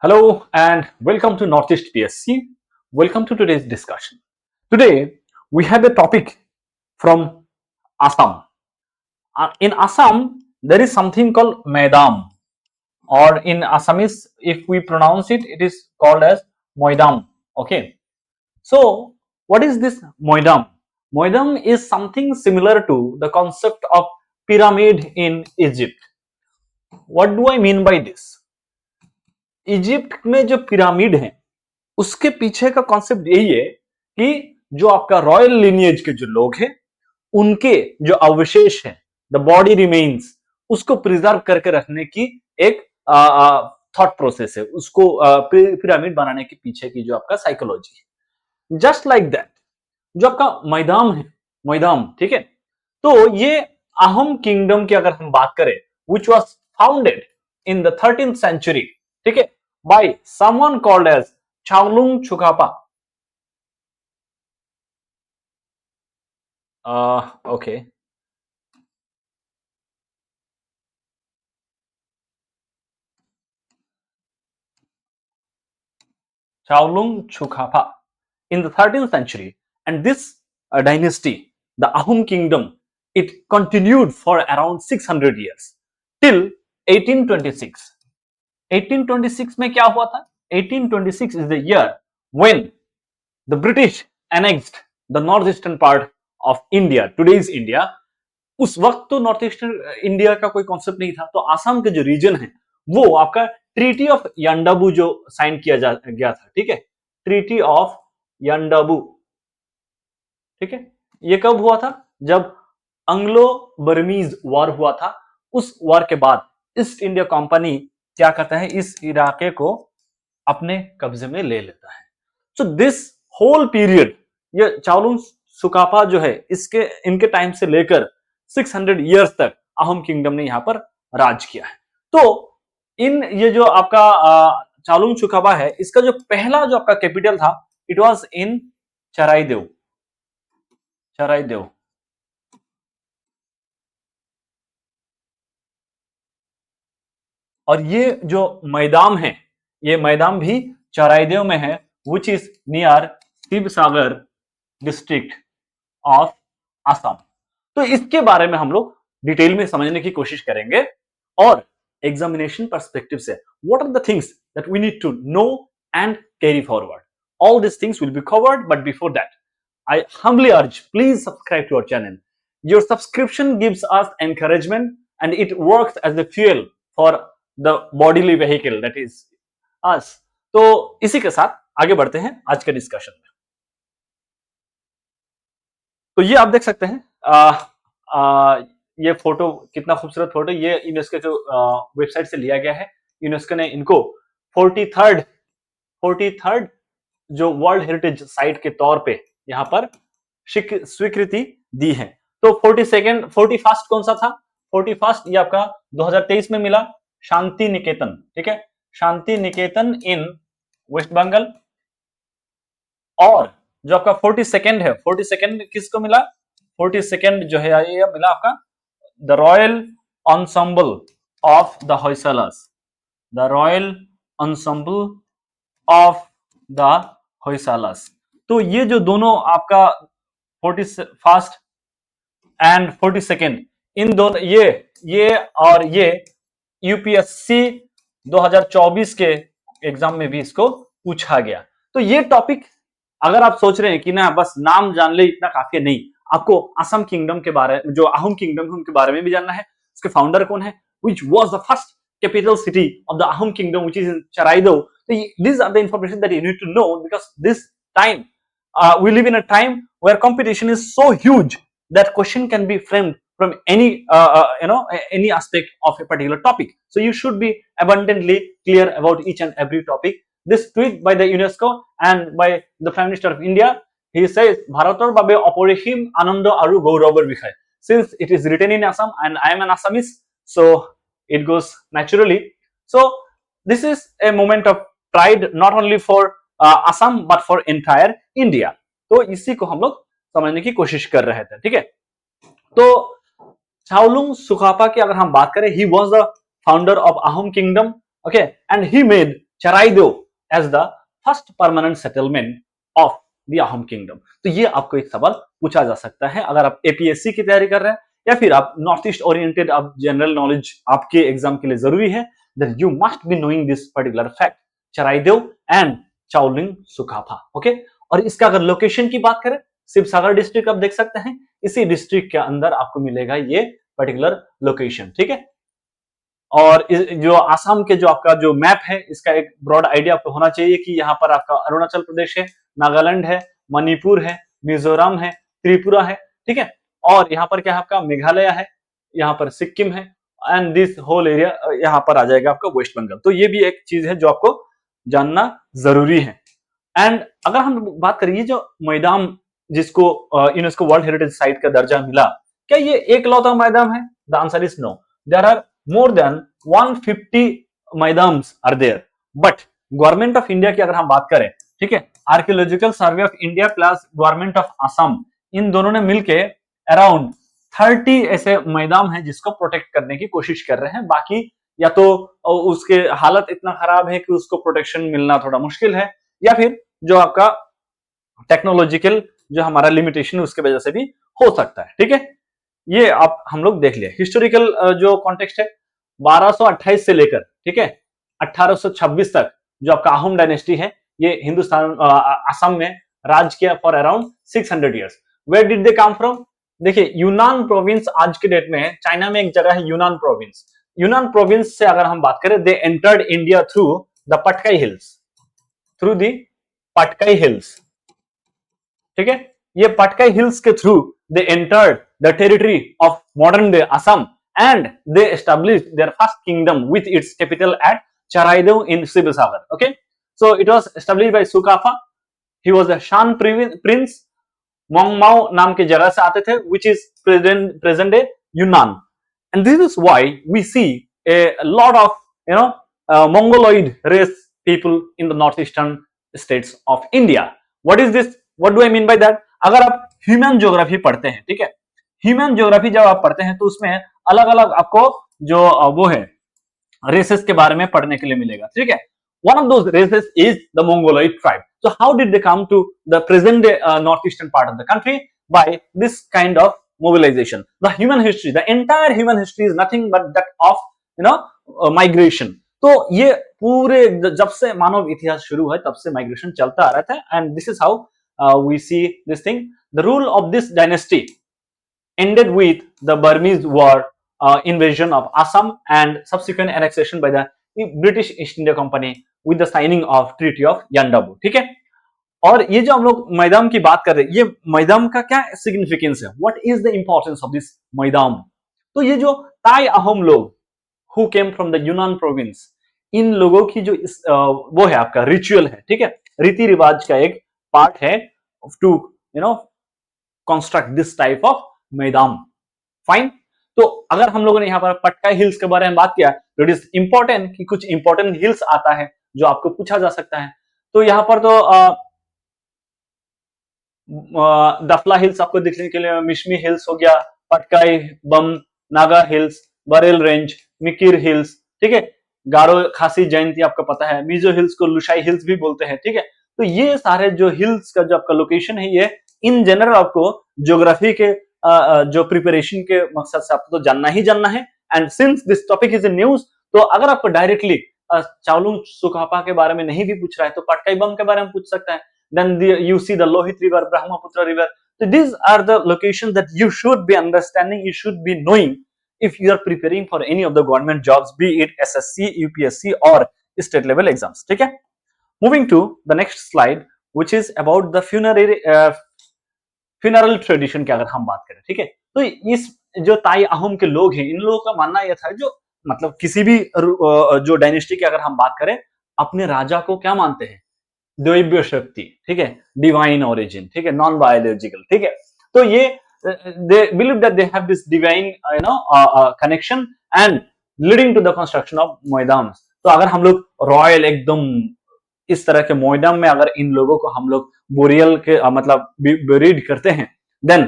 Hello and welcome to Northeast PSC. Welcome to today's discussion. Today we have a topic from Assam. In Assam, there is something called Maidam, or in Assamese, if we pronounce it, it is called as Moidam. Okay. So, what is this Moidam? Moidam is something similar to the concept of pyramid in Egypt. What do I mean by this? Egypt में जो pyramid है उसके पीछे का concept यही है कि जो आपका रॉयल लिनिएज के जो लोग हैं उनके जो अवशेष है द बॉडी रिमेन्स उसको प्रिजर्व करके रखने की एक थॉट प्रोसेस है, उसको पिरामिड बनाने के पीछे की जो आपका साइकोलॉजी है। जस्ट लाइक दैट जो आपका मैदाम है, मैदाम, ठीक है, तो ये अहम किंगडम की अगर हम बात करें which was founded in the 13th century, ठीक है, by someone called as Chaolung Chukapa. Okay. Chaolung Chukapa in the 13th century, and this dynasty, the Ahom kingdom, it continued for around 600 years till 1826. 1826 में क्या हुआ था? 1826 is the year when the British annexed the northeastern part of India, today's India. उस वक्त तो north eastern India का कोई concept नहीं था, तो आसाम के जो रीजन है वो आपका ट्रीटी ऑफ यांडाबू जो साइन किया गया था, ठीक है, ट्रीटी ऑफ यांडाबू, ठीक है, ये कब हुआ था? जब एंग्लो बर्मीज वॉर हुआ था। उस वॉर के बाद ईस्ट इंडिया कंपनी क्या करता है, इस इलाके को अपने कब्जे में ले लेता है। सो दिस होल पीरियड, ये चावलुंग सुकापा जो है, इसके इनके टाइम से लेकर 600 इयर्स तक अहम किंगडम ने यहां पर राज किया है। तो इन ये जो आपका चावलुंग सुकापा है, इसका जो पहला जो आपका कैपिटल था, it was in Charaideo, Charaideo. और ये जो मैदान है, ये मैदान भी चराइदेव में है, which is near Sivasagar district of Assam. तो इसके बारे में हम लोग डिटेल में समझने की कोशिश करेंगे और एग्जामिनेशन पर्सपेक्टिव से what are the things that we need to know and carry forward. All this things will be covered, but before that I humbly urge, please subscribe to our channel. Your subscription gives us encouragement and it works as a fuel for the bodily vehicle that is us. तो इसी के साथ आगे बढ़ते हैं आज के discussion में। तो ये आप देख सकते हैं, ये फोटो कितना खूबसूरत फोटो, ये यूनेस्को जो वेबसाइट से लिया गया है। यूनेस्को ने इनको 43rd जो वर्ल्ड हेरिटेज साइट के तौर पे यहां पर स्वीकृति दी है। तो 41st कौन सा था? 41st ये आपका 2023 में मिला, शांति निकेतन, ठीक है, शांति निकेतन इन वेस्ट बंगाल। और जो आपका 42nd है, 42nd किसको मिला? 42nd जो है ये मिला आपका the royal ensemble of the Hoysalas, the royal ensemble of the Hoysalas. तो ये जो दोनों आपका 41st एंड 42nd, इन दोनों ये और ये यूपीएससी 2024 के एग्जाम में भी इसको पूछा गया। तो ये टॉपिक अगर आप सोच रहे हैं कि ना बस नाम जान ले इतना काफी है, नहीं, आपको असम किंगडम के बारे में, जो अहोम किंगडम है उनके बारे में भी जानना है, उसके फाउंडर कौन है, which was the first capital city of the Ahom kingdom, which is in Charaido. These are the information that you need to know, because this time we live in a time where competition is so huge that question can be framed from any any aspect of a particular topic. So you should be abundantly clear about each and every topic. This tweet by the UNESCO and by the Prime Minister of India, he says Bharator babe oporihim anondo aru gaurabar bikhay. Since it is written in Assam and I am an Assamese, so it goes naturally. So this is a moment of pride not only for Assam but for entire India. तो इसी को हम लोग समझने की कोशिश कर रहे थे, ठीक है। तो चावलुंग सुकापा की अगर हम बात करें, he was the founder of Ahom kingdom, okay, and he made Charaideo as the first permanent settlement of the Ahom kingdom. तो ये आपको एक सवाल पूछा जा सकता है अगर आप एपीएससी की तैयारी कर रहे हैं या फिर आप नॉर्थ ईस्ट ओरिएंटेड, आप जनरल नॉलेज आपके एग्जाम के लिए जरूरी है, then you must be knowing this particular fact, Charaideo and Chaoling Sukaphaa. Okay, और इसका अगर लोकेशन की बात करें, शिवसागर डिस्ट्रिक्ट आप देख सकते हैं, इसी डिस्ट्रिक्ट के अंदर आपको मिलेगा ये पर्टिकुलर लोकेशन। ठीक है, और जो आसाम के जो आपका जो मैप है, इसका एक ब्रॉड आइडिया आपको होना चाहिए कि यहाँ पर आपका अरुणाचल प्रदेश है, नागालैंड है, मणिपुर है, मिजोरम है, त्रिपुरा है। ठीक है, और यहाँ पर क्या है आपका मेघालय है, यहाँ पर सिक्किम है, एंड दिस होल एरिया यहाँ पर आ जाएगा आपका वेस्ट बंगाल। तो ये भी एक चीज है जो आपको जानना जरूरी है। एंड अगर हम बात करें जो मैदान जिसको यूनेस्को वर्ल्ड हेरिटेज साइट का दर्जा मिला, क्या ये एकलौता मैदान है? The answer is no, there are more than 150 maidams are there, but government of India की अगर हम बात करें, ठीक है, archaeological survey of India plus government of Assam, इन दोनों ने मिलके अराउंड 30 ऐसे मैदान हैं जिसको प्रोटेक्ट करने की कोशिश कर रहे हैं। बाकी या तो उसके हालत इतना खराब है कि उसको प्रोटेक्शन मिलना थोड़ा मुश्किल है, या फिर जो आपका टेक्नोलॉजिकल जो हमारा लिमिटेशन उसके वजह से भी हो सकता है। ठीक है, ये आप हम लोग देख लिया। हिस्टोरिकल जो कॉन्टेक्स्ट है 1228 से लेकर, ठीक है, 1826 तक जो आपका अहोम डायनेस्टी है ये हिंदुस्तान असम में राज किया for around 600 years. Where did they come from? देखिए, यूनान प्रोविंस आज के डेट में चाइना में एक जगह है यूनान प्रोविंस। यूनान प्रोविंस से अगर हम बात करें, they entered India through the Patkai hills, through the Patkai hills. ठीक है, ये पटकाई हिल्स के through they entered the territory of modern day Assam and they established their first kingdom with its capital at Charaidev in Sivasagar. Okay, so it was established by Sukafa. He was a Shan prince. Mongmao नाम के जगह से आते थे, which is present day Yunnan, and this is why we see a lot of Mongoloid race people in the northeastern states of India. What is this? What do I mean by that? अगर आप human geography पढ़ते हैं, ठीक है, human geography जब आप पढ़ते हैं तो उसमें अलग अलग आपको जो वो है रेसेस के बारे में पढ़ने के लिए मिलेगा। ठीक है, one of those races is the Mongoloid tribe. So how did they come to the present day north eastern part of the country? By this kind of mobilisation. The human history, the entire human history is nothing but that of migration. तो ये पूरे जब से मानव इतिहास शुरू है तब से माइग्रेशन चलता आ रहा था, and this is how we see this thing. The rule of this dynasty ended with the Burmese war invasion of Assam and subsequent annexation by the British East India Company with the signing of Treaty of Yandabu. ठीक है, और ये जो हम लोग मैदान की बात कर रहे हैं, ये मैदान का क्या सिग्निफिकेंस है? What is the importance of this मैदान? तो ये जो ताई अहोम लोग who came from the Yunnan province, इन लोगों की जो वो है आपका रिचुअल है, ठीक है, रीति रिवाज का एक पार्ट है to construct this type of maidam. Fine, तो अगर हम लोगों ने यहाँ पर पटकाई हिल्स के बारे में बात किया तो इट इज इंपॉर्टेंट कि कुछ इंपॉर्टेंट हिल्स आता है जो आपको पूछा जा सकता है। तो यहाँ पर तो दफला हिल्स आपको दिखने के लिए, मिशमी हिल्स हो गया, Patkai Bum, Naga hills, Barail range, Mikir hills, ठीक है, गारो खासी जयंती आपको पता है, मिजो हिल्स को लुशाई हिल्स भी बोलते हैं। ठीक है, तो ये सारे जो हिल्स का जो आपका लोकेशन है, ये इन जनरल आपको ज्योग्राफी के जो प्रिपरेशन के मकसद से आपको तो जानना ही जानना है। And since this topic is in news, तो अगर आपको डायरेक्टली चाओलुंग सुकाफा के बारे में नहीं भी पूछ रहा है तो पटकाई बम के बारे में पूछ सकता है। Then you see the Lohit river, Brahmaputra river. So these are the locations that you should be understanding, you should be knowing if you are preparing for any of the government jobs, be it SSC, UPSC or state level exams. ठीक है, moving to the next slide, which is about the funeral tradition की अगर हम बात करें, ठीक है, तो इस जो ताई अहोम के लोग हैं, इन लोगों का मानना यह था, जो मतलब किसी भी जो डायनेस्टी की अगर हम बात करें, अपने राजा को क्या मानते हैं? दैवीय शक्ति, ठीक है, डिवाइन ओरिजिन, ठीक है, नॉन बायोलॉजिकल, ठीक है। तो ये they believe that they have this divine connection and leading to the construction of मैदान। तो अगर हम लोग रॉयल एकदम इस तरह के मैदान में अगर इन लोगों को हम लोग बोरियल के मतलब बेरीड करते हैं, देन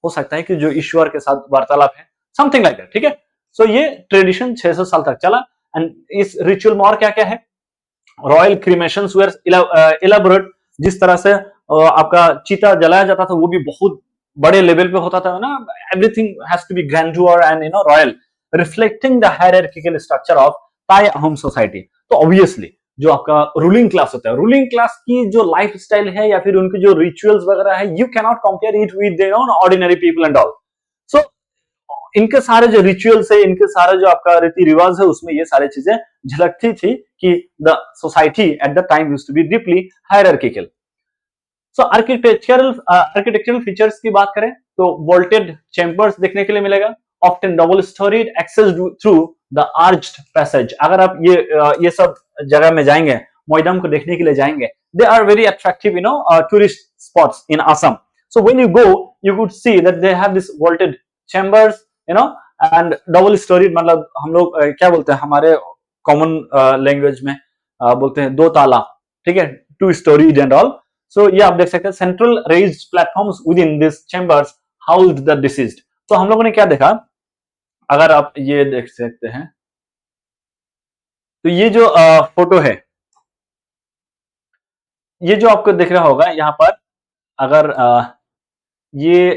हो सकता है कि जो ईश्वर के साथ वार्तालाप है, समथिंग लाइक दैट। ठीक है, सो ये ट्रेडिशन 600 साल तक चला। एंड इस रिचुअल में और क्या क्या है? रॉयल क्रीमेशंस वेयर इलेबोरेट, जिस तरह से आपका चीता जलाया जाता था वो भी बहुत बड़े लेवल पे होता था ना, everything has to be grandeur and royal, reflecting the hierarchical structure of Tai Ahom society. तो ऑब्वियसली जो आपका रूलिंग क्लास होता है, रूलिंग क्लास की जो लाइफ स्टाइल है या फिर उनकी जो रिचुअल्स वगैरह है, you cannot compare it with ordinary people and all. So इनके सारे जो रिचुअल्स है, इनके सारे जो आपका रीति रिवाज है, उसमें ये सारी चीजें झलकती थी कि the society at the time used to be deeply hierarchical. So architectural features की बात करें तो वोल्टेड चैम्बर्स देखने के लिए मिलेगा, often double storeyed, accessed through the arched passage. अगर आप ये सब जगह में जाएंगे, मोइडम को देखने के लिए जाएंगे, they are very attractive tourist spots in Assam. So when you go you could see that they have this vaulted chambers and double storeyed, मतलब हम लोग क्या बोलते हैं हमारे कॉमन लैंग्वेज में बोलते हैं दो ताला, ठीक है, टू स्टोरीड एंड ऑल। सो ये आप देख सकते हैं, central raised platforms with in this chambers housed the deceased. तो हम लोगों ने क्या देखा, अगर आप ये देख सकते हैं, तो ये जो फोटो है, ये जो आपको दिख रहा होगा यहाँ पर, अगर ये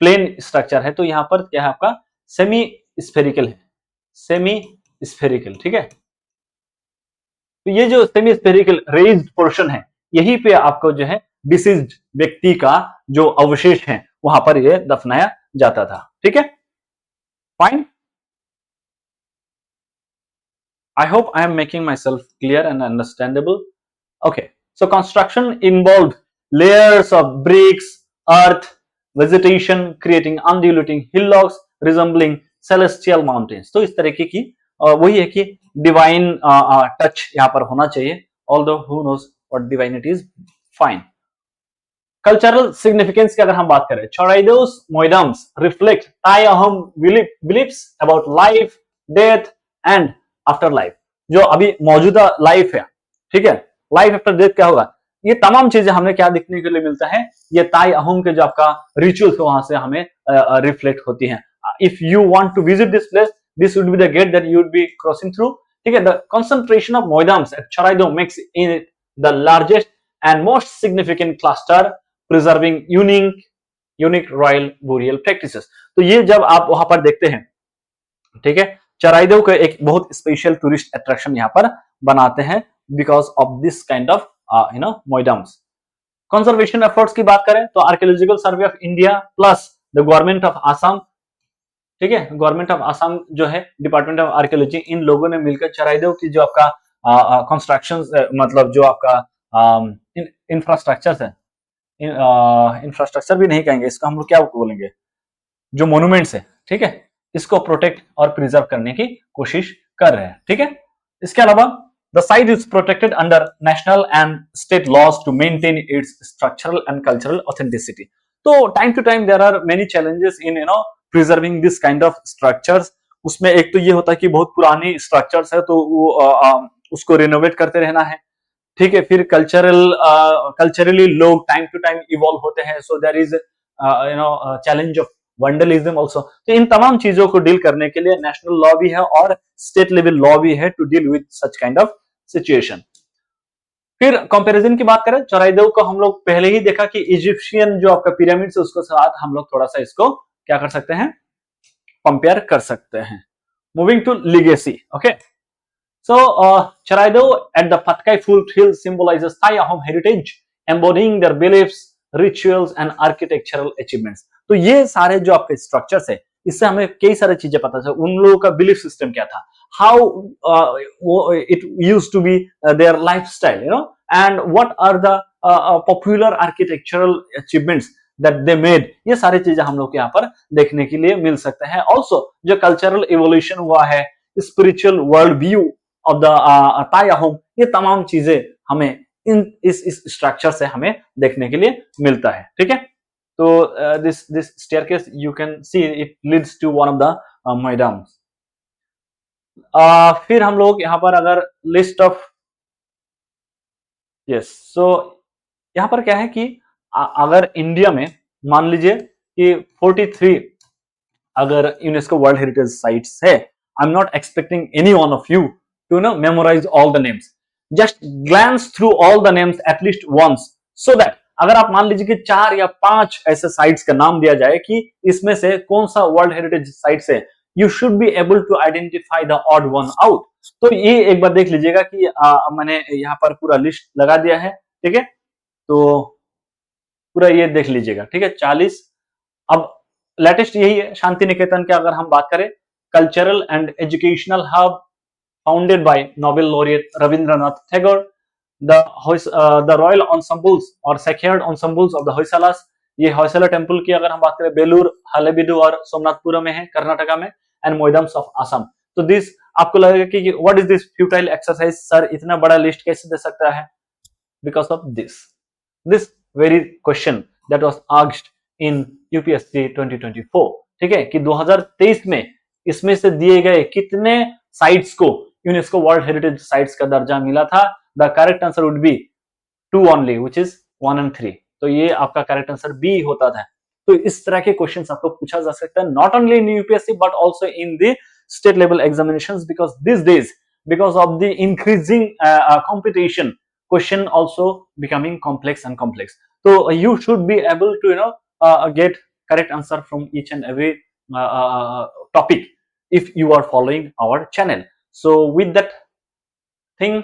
प्लेन स्ट्रक्चर है तो यहाँ पर क्या है आपका सेमी स्फेरिकल है, सेमी स्फेरिकल, ठीक है। तो ये जो सेमी स्फेरिकल रेज्ड पोर्शन है, यहीं पे आपको जो है डिसीज्ड व्यक्ति का जो अवशेष है वहां पर ये दफनाया जाता था, ठीक है, fine. I hope I am making myself clear and understandable. Okay, so construction involved layers of bricks, earth, vegetation, creating undulating hillocks resembling celestial mountains. तो इस तरीके की वही है कि डिवाइन टच यहाँ पर होना चाहिए, although who knows what divinity is, fine. Cultural significance की अगर हम बात करें, छोराइडोस मोइडम्स रिफ्लेक्ट ताई Ahom beliefs about life, death and after life. जो अभी मौजूदा लाइफ है, ठीक है, लाइफ आफ्टर डेथ क्या होगा, ये तमाम चीजें हमें क्या देखने के लिए मिलता है, ये ताई अहोम के जो आपका रिचुअल्स वहां से हमें रिफ्लेक्ट होती हैं। If you want to visit this place, this would be the gate that you would be crossing through, ठीक है। The concentration of moidams at Charaideo makes in the largest and most significant cluster preserving unique royal burial practices. तो ये जब आप वहां पर देखते हैं, ठीक है, चराइदेव को एक बहुत स्पेशल टूरिस्ट अट्रैक्शन यहाँ पर बनाते हैं because of this kind of moidams. Conservation efforts की बात करें तो archaeological survey of India plus the government of Assam, ठीक है, गवर्नमेंट ऑफ आसाम जो है, डिपार्टमेंट ऑफ आर्कियोलॉजी, इन लोगों ने मिलकर चराइदेव की जो आपका कंस्ट्रक्शन मतलब जो आपका इंफ्रास्ट्रक्चर है, इंफ्रास्ट्रक्चर भी नहीं कहेंगे इसका, हम लोग क्या बोलेंगे, जो मोन्यूमेंट्स है, ठीक है, इसको प्रोटेक्ट और प्रिजर्व करने की कोशिश कर रहे हैं, ठीक है। इसके अलावा the site is protected under national and state laws to maintain its structural and cultural authenticity. तो time to time there are many challenges in preserving this kind of structures. उसमें एक तो ये होता है कि बहुत पुरानी स्ट्रक्चर्स है तो वो उसको रिनोवेट करते रहना है, ठीक है। फिर कल्चरली लोग टाइम टू टाइम इवॉल्व होते हैं, so there is challenge of vandalism also. तो इन तमाम चीजों को डील करने के लिए नेशनल लॉ भी है और स्टेट लेवल लॉ भी है to deal with such kind of situation. फिर कंपैरिजन की बात करें, चराइदेव को हम लोग पहले ही देखा कि इजिप्शियन जो आपका पिरामिड है उसके साथ हम लोग थोड़ा सा इसको क्या कर सकते हैं, कंपेयर कर सकते हैं। Moving to legacy, okay. So, Charaideo at the Patkai Foot Hill symbolizes Thai Ahom heritage, embodying their beliefs, rituals and architectural achievements. तो ये सारे जो आपके स्ट्रक्चर्स है, इससे हमें कई सारी चीजें पता चल, उन लोगों का बिलीफ सिस्टम क्या था, how it used to be their lifestyle, and what are the popular architectural achievements that they made. ये सारी चीजें हम लोग यहाँ पर देखने के लिए मिल सकते हैं। ऑल्सो जो कल्चरल इवोल्यूशन हुआ है, spiritual world view of the ताई अहोम, ये तमाम चीजें हमें इस स्ट्रक्चर से हमें देखने के लिए मिलता है, ठीक है। तो this staircase you can see it leads to one of the moidams. फिर हम लोग यहाँ पर अगर लिस्ट ऑफ यस, सो यहाँ पर क्या है कि अगर इंडिया में मान लीजिए कि 43 अगर यूनेस्को वर्ल्ड हेरिटेज साइट्स है, I am not expecting any one of you to memorize all the names, just glance through all the names at least once, so that अगर आप मान लीजिए कि 4 या 5 ऐसे साइट्स का नाम दिया जाए कि इसमें से कौन सा वर्ल्ड हेरिटेज साइट्स है, you should be able to identify the odd one out. तो ये एक बार देख लीजिएगा कि मैंने यहाँ पर पूरा लिस्ट लगा दिया है, ठीक है, तो पूरा ये देख लीजिएगा, ठीक है, 40। अब लेटेस्ट यही है शांति निकेतन की अगर हम बात करें, cultural and educational hub founded by Nobel laureate Rabindranath Tagore, the royal ensembles और secured ensembles of the Hoysalas, ये होयसला टेम्पल की अगर हम बात करें बेलूर, हलेबीडु और सोमनाथपुरम में है कर्नाटका में, एंड मोइडम्स ऑफ असम। तो दिस आपको लगेगा कि what is this futile exercise, sir इतना बड़ा लिस्ट कैसे दे सकता है? Because of this very question that was asked in UPSC 2024, ठीक है, कि 2023 में इसमें से दिए गए कितने साइट्स को यूनेस्को वर्ल्ड हेरिटेज साइट्स का दर्जा मिला था? The correct answer would be 2 only, which is 1 and 3। तो ये आपका करेक्ट आंसर बी होता था। तो इस तरह के क्वेश्चंस आपको पूछा जा सकता है, not only in UPSC but also in the state level examinations, because this days because of the increasing competition, question also becoming complex and complex. So you should be able to get correct answer from each and every topic if you are following our channel. So with that thing,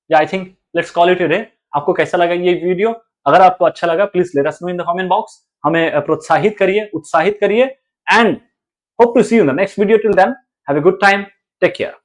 yeah, I think let's call it a day. आपको कैसा लगा ये video? अगर आपको अच्छा लगा please let us know in the comment box, हमें प्रोत्साहित करिए, उत्साहित करिए, and hope to see you in the next video. Till then have a good time, take care.